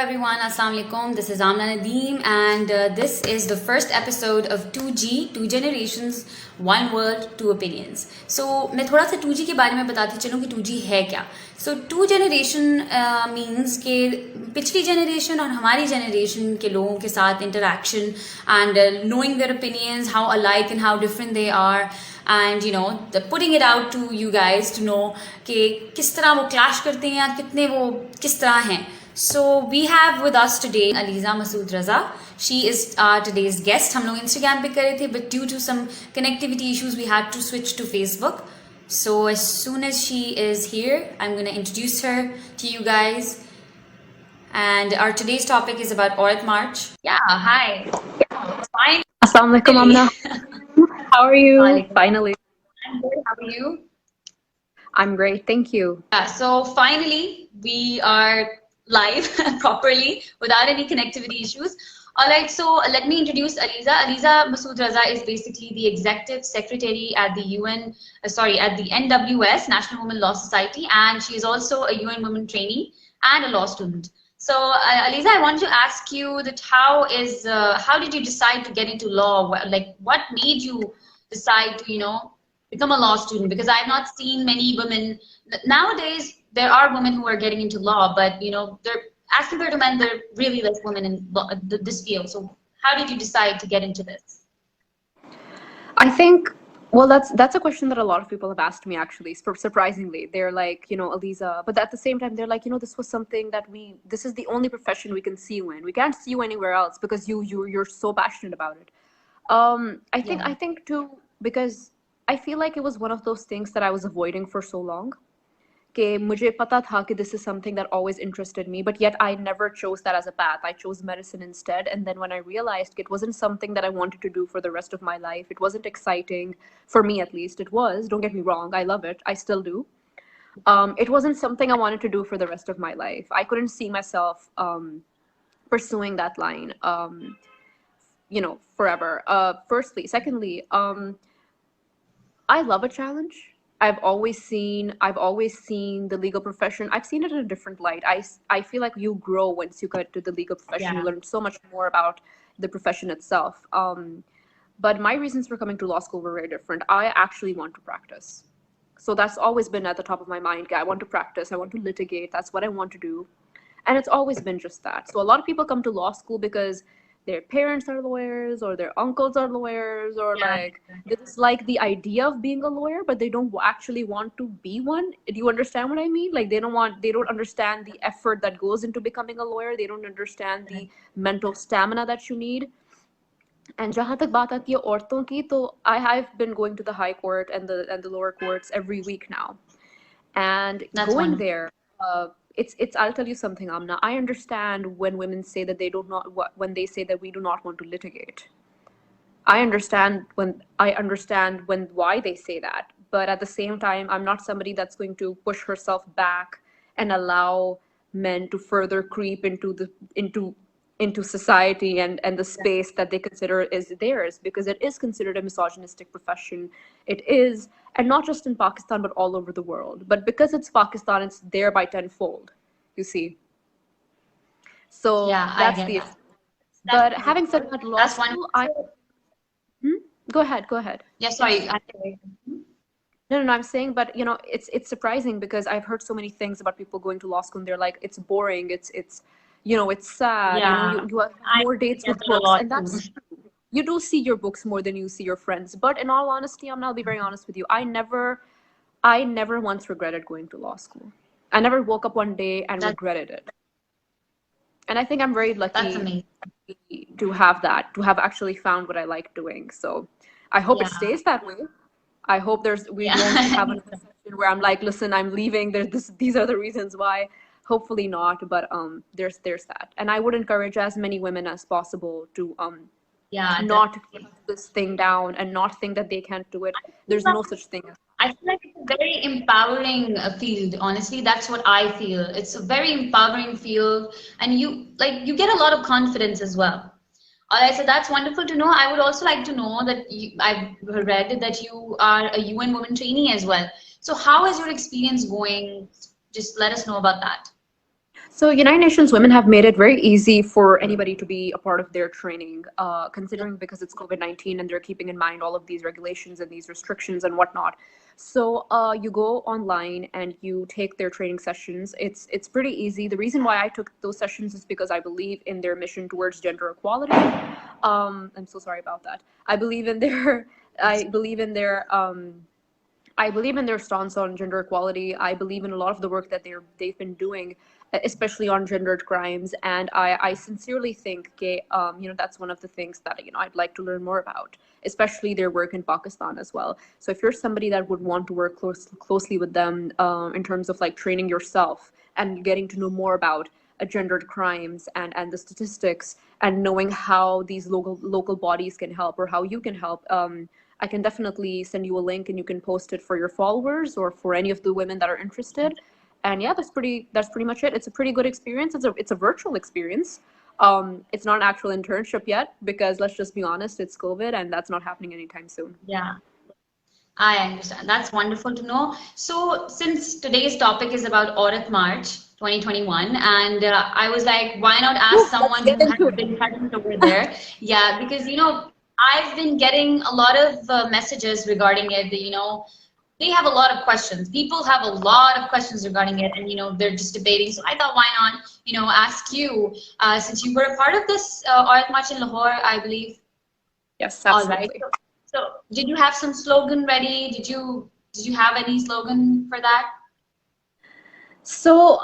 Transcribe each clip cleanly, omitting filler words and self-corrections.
everyone, Assalamu alaikum. This is Amna Nadeem, and this is the first episode of 2G, Two Generations, One World, Two Opinions. So, मैं थोड़ा सा 2G के बारे में बताती चलूँ कि 2G है क्या. So, two generation means कि पिछली generation और हमारी generation के लोगों के साथ interaction and knowing their opinions, how alike and how different they are. And putting it out to you guys to know कि किस तरह वो clash करते हैं या कितने वो किस तरह हैं. So we have with us today Aliza Masood Reza. She is our today's guest. हम लोग Instagram पे कर रहे थे, but due to some connectivity issues, we had to switch to Facebook. So as soon as she is here, I'm gonna introduce her to you guys. And our today's topic is about Aurat March. Yeah, hi. Fine. Assalamu alaikum, Amna. How are you? Finally. I'm good. How are you? I'm great, thank you. Yeah, so finally we are live properly without any connectivity issues. All right, so let me introduce Aliza. Aliza Masood Reza is basically the executive secretary at the at the NWS, National Women Law Society, and she is also a UN women trainee and a law student. So Aliza, I want to ask you that how did you decide to get into law? Like, what made you decide to become a law student? Because I've not seen many women nowadays. There are women who are getting into law, but they're as compared to men, there are really less women in this field. So how did you decide to get into this? I think, well, that's a question that a lot of people have asked me, actually. Surprisingly, they're like, Aliza, but at the same time, they're like, this was something that this is the only profession we can see you in. We can't see you anywhere else because you're so passionate about it. I think too, because I feel like it was one of those things that I was avoiding for so long. कि मुझे पता था कि this is something that always interested me, but yet I never chose that as a path. I chose medicine instead. And then when I realized it wasn't something that I wanted to do for the rest of my life, it wasn't exciting, for me at least. It was, don't get me wrong, I love it, I still do. It wasn't something I wanted to do for the rest of my life. I couldn't see myself pursuing that line, forever. Firstly. Secondly, I love a challenge. I've always seen the legal profession. I've seen it in a different light. I feel like you grow once you get to the legal profession. You learn so much more about the profession itself. But my reasons for coming to law school were very different. I actually want to practice. So that's always been at the top of my mind. I want to practice. I want to litigate. That's what I want to do. And it's always been just that. So a lot of people come to law school because their parents are lawyers or their uncles are lawyers, or they just like the idea of being a lawyer, but they don't actually want to be one. Do you understand what I mean? Like they don't understand the effort that goes into becoming a lawyer. They don't understand the mental stamina that you need. And jahan tak baat aati hai auraton ki, to I've been going to the high court and the lower courts every week now. And that's going wonderful. There, it's I'll tell you something, Amna. I understand when women say that when they say that we do not want to litigate. I understand why they say that, but at the same time, I'm not somebody that's going to push herself back and allow men to further creep into society and the space that they consider is theirs, because it is considered a misogynistic profession. It is, and not just in Pakistan, but all over the world. But because it's Pakistan, it's there by tenfold, you see. So that's the issue. But having said that, law school, Go ahead. Yeah, sorry. No, I'm saying, but it's surprising because I've heard so many things about people going to law school and they're like, it's boring, it's sad. Yeah. You have more dates with books, and that's true. You do see your books more than you see your friends. But in all honesty, I'll be very honest with you. I never once regretted going to law school. I never woke up one day and regretted it. And I think I'm very lucky to have that, to have actually found what I like doing. So I hope it stays that way. I hope we won't have a session where I'm like, listen, I'm leaving. These are the reasons why. Hopefully not, but there's that. And I would encourage as many women as possible to not keep this thing down and not think that they can't do it. There's no such thing. I feel like it's a very empowering field. Honestly, that's what I feel. It's a very empowering field, and you get a lot of confidence as well. All right, so that's wonderful to know. I would also like to know that I've read that you are a UN women trainee as well. So how is your experience going? Just let us know about that. So United Nations Women have made it very easy for anybody to be a part of their training, considering because it's COVID-19 and they're keeping in mind all of these regulations and these restrictions and whatnot. So you go online and you take their training sessions. It's pretty easy. The reason why I took those sessions is because I believe in their mission towards gender equality. I'm so sorry about that. I believe in their I believe in their stance on gender equality. I believe in a lot of the work that they've been doing, especially on gendered crimes. And I sincerely think that's one of the things that I'd like to learn more about, especially their work in Pakistan as well. So if you're somebody that would want to work closely with them in terms of like training yourself and getting to know more about gendered crimes and the statistics and knowing how these local bodies can help or how you can help, I can definitely send you a link and you can post it for your followers or for any of the women that are interested. And yeah, that's pretty much it. It's a pretty good experience. It's a virtual experience. It's not an actual internship yet because let's just be honest, it's COVID and that's not happening anytime soon. Yeah, I understand. That's wonderful to know. So, since today's topic is about Aurat March 2021, and I was like, why not ask Let's someone get who has into it. been present over there? Yeah, because I've been getting a lot of messages regarding it. They have a lot of questions. People have a lot of questions regarding it, and they're just debating. So I thought, why not, ask you, since you were a part of this Aurat March in Lahore, I believe. Yes, All right. absolutely. So, did you have some slogan ready? Did you have any slogan for that? So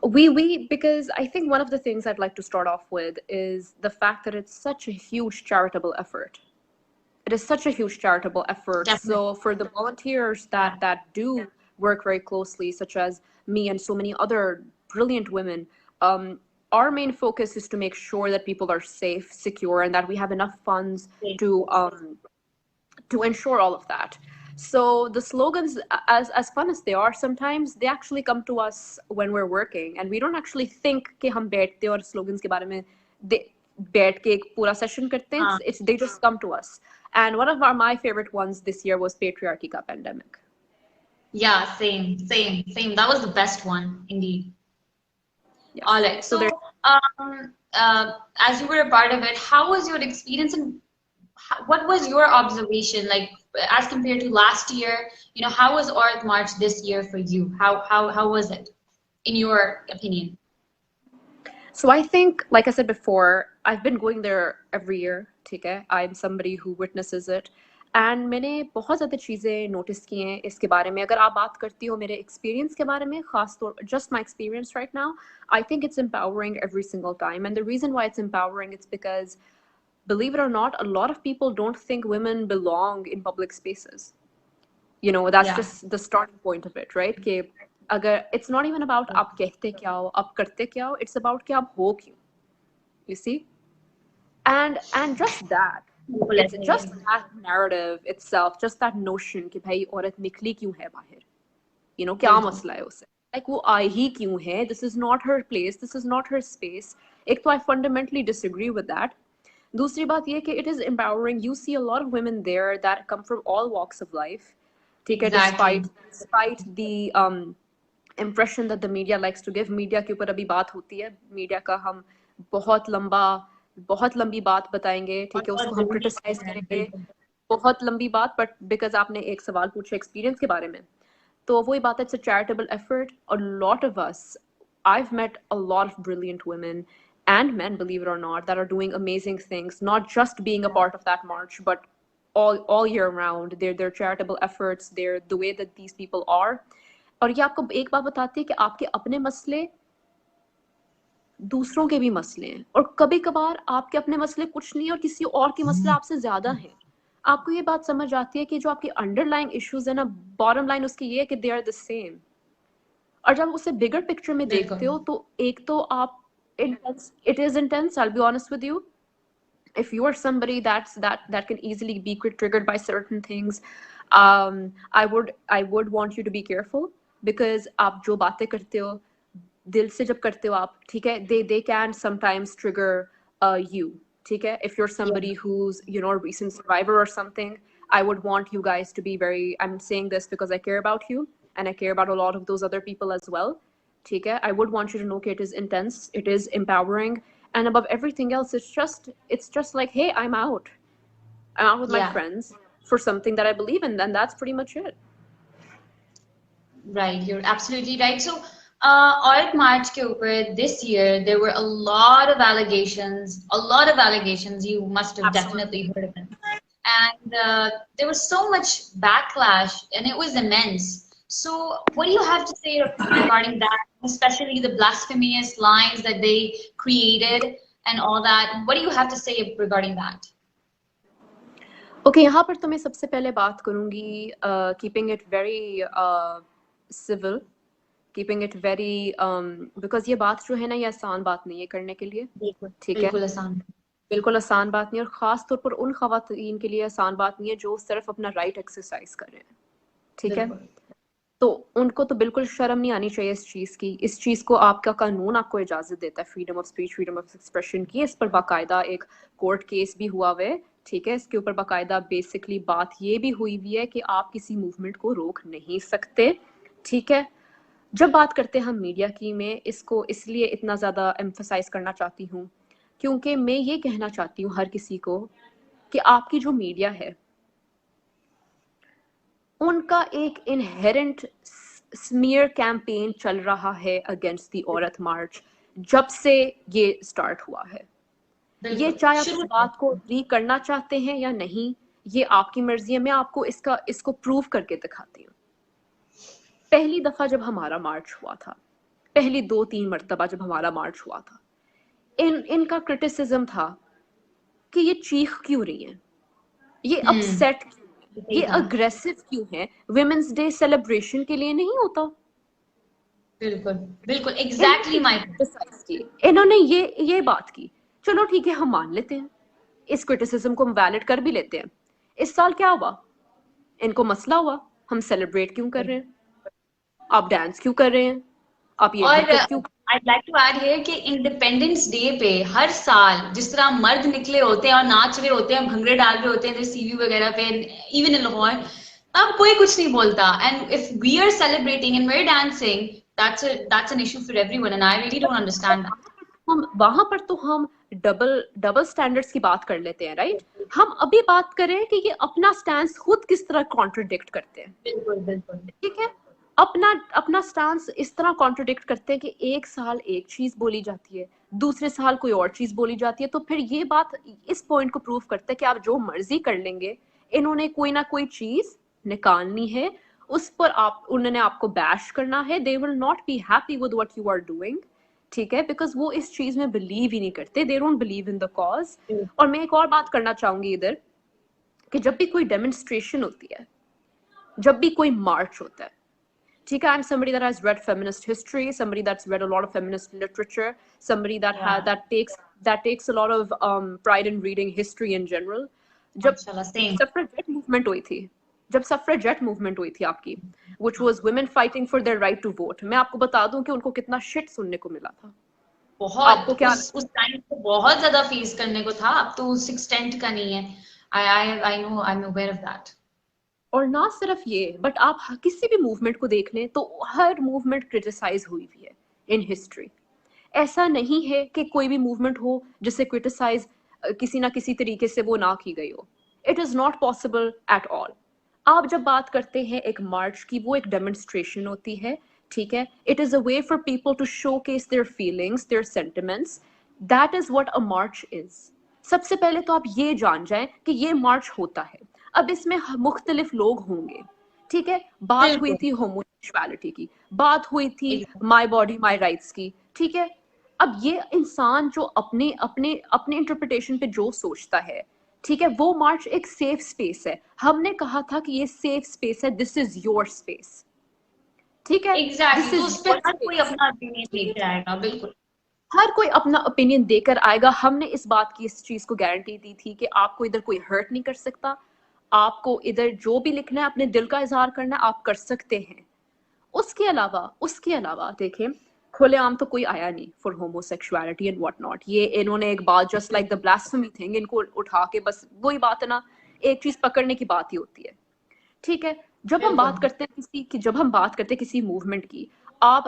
we because I think one of the things I'd like to start off with is the fact that it's such a huge charitable effort. It is such a huge charitable effort. Definitely. So for the volunteers Yeah. that do work very closely, such as me and so many other brilliant women, our main focus is to make sure that people are safe, secure, and that we have enough funds Great. to ensure all of that. So the slogans, as fun as they are, sometimes they actually come to us when we're working, and we don't actually think कि हम बैठते और slogans के बारे में दे बैठ के एक पूरा session करते हैं. Uh, They just come to us. And one of my favorite ones this year was patriarchy ka pandemic. yeah, same. That was the best one, indeed. All Yes. right. So So, there. as you were a part of it, how was your experience and what was your observation like as compared to last year? How was Earth March this year for you? How was it, in your opinion? So I think, like I said before, I've been going there every year. ठीक है? I'm somebody who witnesses it. And मैंने बहुत ज़्यादा चीज़ें notice की हैं इसके बारे में. अगर आप बात करती हो मेरे experience के बारे में, खास तौर just my experience right now, I think it's empowering every single time. And the reason why it's empowering is because, believe it or not, a lot of people don't think women belong in public spaces. That's Yeah. just the starting point of it, right? कि अगर it's not even about आप कहते क्या हो, आप करते क्या हो, it's about कि आप हो क्यों. You see? And just that, People it's as just that narrative itself, just that notion कि भाई औरत निकली क्यों है बाहर, क्या बिल्कुल. मसला है उसे, like वो आई ही क्यों है, this is not her place, this is not her space. एक तो I fundamentally disagree with that. दूसरी बात ये कि it is empowering. You see a lot of women there that come from all walks of life. ठीक है, Exactly. despite the impression that the media likes to give. Media के ऊपर अभी बात होती है, मीडिया का हम बहुत लंबी बात बताएंगे, और ठीक है, बहुत उसको हम जरूरी क्रिटिसाइज है, करेंगे, बिल्कुल. बहुत लंबी बात. बट बिकॉज आपने एक सवाल पूछा एक्सपीरियंस के बारे में, तो वही बात है, it's a charitable effort. A lot of us, I've met a lot of brilliant women and men, believe it or not, that are doing amazing things, not just being a part of that march, but all year round. Their charitable efforts, the way that these people are. और ये आपको एक बात बताती है कि आपके अपने मसले दूसरों के भी मसले हैं, और कभी कभार आपके अपने मसले कुछ नहीं और किसी और के मसले आपसे ज्यादा हैं. आपको ये बात समझ आती है कि जो आपके अंडरलाइंग इश्यूज है ना, बॉटम लाइन उसकी ये है कि दे आर द सेम. और जब उसे बिगर पिक्चर में देखते बिल्कुल. हो तो एक तो आप it is intense, I'll be honest with you. If you are somebody that can easily be triggered by certain things, I would want you to be careful, because आप जो बातें करते हो दिल से जब करते हो आप, ठीक है, they can sometimes trigger you. ठीक है, if you're Yeah. somebody who's a recent survivor or something, I would want you guys to be very, I'm saying this because I care about you and I care about a lot of those other people as well. ठीक है, I would want you to know कि it is intense, it is empowering, and above everything else, it's just like, hey, I'm out with my Yeah. friends for something that I believe in, and that's pretty much it. Right, you're absolutely right. So, Aurat March के ऊपर this year there were a lot of allegations. You must have Absolutely. definitely heard of them, and there was so much backlash, and it was immense. So, what do you have to say regarding that, especially the blasphemous lines that they created and all that? What do you have to say regarding that? Okay, यहाँ पर तो मैं सबसे पहले बात करूँगी keeping it very civil, keeping it very because ये बात जो है ना, ये आसान बात नहीं है करने के लिए, बिल्कुल ठीक है, बिल्कुल आसान। बिल्कुल आसान बात नहीं है, और ख़ास तौर पर उन ख़वातीन के लिए आसान बात नहीं है जो सिर्फ अपना राइट एक्सरसाइज कर रहे हैं, ठीक है। बिल्कुल तो उनको तो बिल्कुल शर्म नहीं आनी चाहिए इस चीज़ को आपका कानून आपको इजाज़त देता है, freedom of speech, freedom of expression की। इस पर बाकायदा एक कोर्ट केस भी हुआ हुआ है, ठीक है। इसके ऊपर बाकायदा बेसिकली बात ये भी हुई हुई है कि आप किसी मूवमेंट को रोक नहीं सकते, ठीक है। जब बात करते हैं हम मीडिया की, मैं इसको इसलिए इतना ज़्यादा एम्फसाइज करना चाहती हूँ क्योंकि मैं ये कहना चाहती हूँ हर किसी को कि आपकी जो मीडिया है उनका एक इनहेरेंट स्मीयर कैंपेन चल रहा है अगेंस्ट द औरत मार्च जब से ये स्टार्ट हुआ है। ये बिल्कुल चाहे आप शुरू इस बात को री करना चाहते हैं या नहीं, ये आपकी मर्जी है। मैं आपको इसको प्रूव करके दिखाती हूँ। पहली दफा जब हमारा मार्च हुआ था, पहली 2-3 मरतबा जब हमारा मार्च हुआ था, इनका क्रिटिसिज्म था कि ये चीख क्यों रही है, ये अपसेट क्यों है, सही ये कहा। अग्रेसिव क्यों है, विमेंस डे सेलिब्रेशन के लिए नहीं होता। बिल्कुल बिल्कुल इन्होंने एग्जैक्टली माय criticize की, इन्होंने ये बात की। चलो ठीक है, हम मान लेते हैं, इस क्रिटिसिज्म को हम वैलिड कर भी लेते हैं। इस साल क्या हुआ, इनको मसला हुआ, हम सेलिब्रेट क्यों कर रहे हैं, आप डांस क्यों कर रहे हैं, आप ये और हरकत क्यों। I'd like to add here कि इंडिपेंडेंस डे पे हर साल जिस तरह मर्द निकले होते हैं और नाच रहे होते हैं, भंगड़े डाल रहे होते हैं सीवी वगैरह पे, इवन इन लाहौर, तब कोई कुछ नहीं बोलता। And if we are celebrating and we are dancing, that's an issue for everyone and I really don't understand that. हम वहां पर तो हम डबल स्टैंडर्ड्स की बात कर लेते हैं, राइट। हम अभी बात करें कि ये अपना स्टैंड खुद किस तरह कॉन्ट्रडिक्ट करते हैं, बिल्कुल बिल्कुल ठीक है। अपना अपना स्टांस इस तरह कॉन्ट्रडिक्ट करते हैं कि एक साल एक चीज बोली जाती है, दूसरे साल कोई और चीज बोली जाती है। तो फिर ये बात इस पॉइंट को प्रूव करता है कि आप जो मर्जी कर लेंगे, इन्होंने कोई ना कोई चीज निकालनी है, उस पर उन्होंने आपको बैश करना है। They will not be happy with what you are doing, ठीक है, बिकॉज वो इस चीज में बिलीव ही नहीं करते, they don't believe in the cause. और मैं एक और बात करना चाहूंगी इधर कि जब भी कोई डेमोन्स्ट्रेशन होती है, जब भी कोई मार्च होता है, ठीक है, I'm somebody that has read feminist history, somebody that's read a lot of feminist literature, somebody that takes a lot of pride in reading history in general. जब माशाल्लाह सेम। सफ्रेजेट मूवमेंट हुई थी, जब सफ्रेजेट मूवमेंट हुई थी आपकी, which was women fighting for their right to vote, मैं आपको बता दूं कि उनको कितना शिट सुनने को मिला था। बहुत आपको क्या उस टाइम पे बहुत ज्यादा फेस करने को था, अब तो उस एक्सटेंट का नहीं है। I know, I am aware of that. और ना सिर्फ ये, बट आप किसी भी मूवमेंट को देख लें तो हर मूवमेंट क्रिटिसाइज हुई हुई है इन हिस्ट्री। ऐसा नहीं है कि कोई भी मूवमेंट हो जिसे क्रिटिसाइज किसी ना किसी तरीके से वो ना की गई हो। It is not possible at all. आप जब बात करते हैं एक मार्च की, वो एक डेमोन्स्ट्रेशन होती है, ठीक है। It is a way for people to showcase their feelings, their sentiments. That is what a march is. सबसे पहले तो आप ये जान जाएं कि ये मार्च होता है। अब इसमें मुख्तलिफ लोग होंगे, ठीक है। बात हुई बिल्कुल थी होमोसेक्सुअलिटी की, बात हुई थी exactly. My body my rights की, ठीक है। अब ये इंसान जो अपने अपने अपने इंटरप्रिटेशन पे जो सोचता है, ठीक है, वो मार्च एक सेफ स्पेस है। हमने कहा था कि ये सेफ स्पेस है, दिस इज योर स्पेस, ठीक है, एग्जैक्टली दिस तो इज उस पर योर हर कोई स्पेस। अपना ओपिनियन लेकर आएगा। बिल्कुल हर कोई अपना ओपिनियन देकर आएगा। हमने इस बात की, इस चीज को गारंटी दी थी कि आपको इधर कोई हर्ट नहीं कर सकता। आपको इधर जो भी लिखना है, अपने दिल का इजहार करना है, आप कर सकते हैं। उसके अलावा देखें, खुलेआम तो कोई आया नहीं for homosexuality and what not. ये इन्होंने एक बात, just like the blasphemy thing, इनको उठा के बस वही बात है ना, एक चीज पकड़ने की बात ही होती है, ठीक है। जब हम बिल्कुल बात करते हैं किसी मूवमेंट की, आप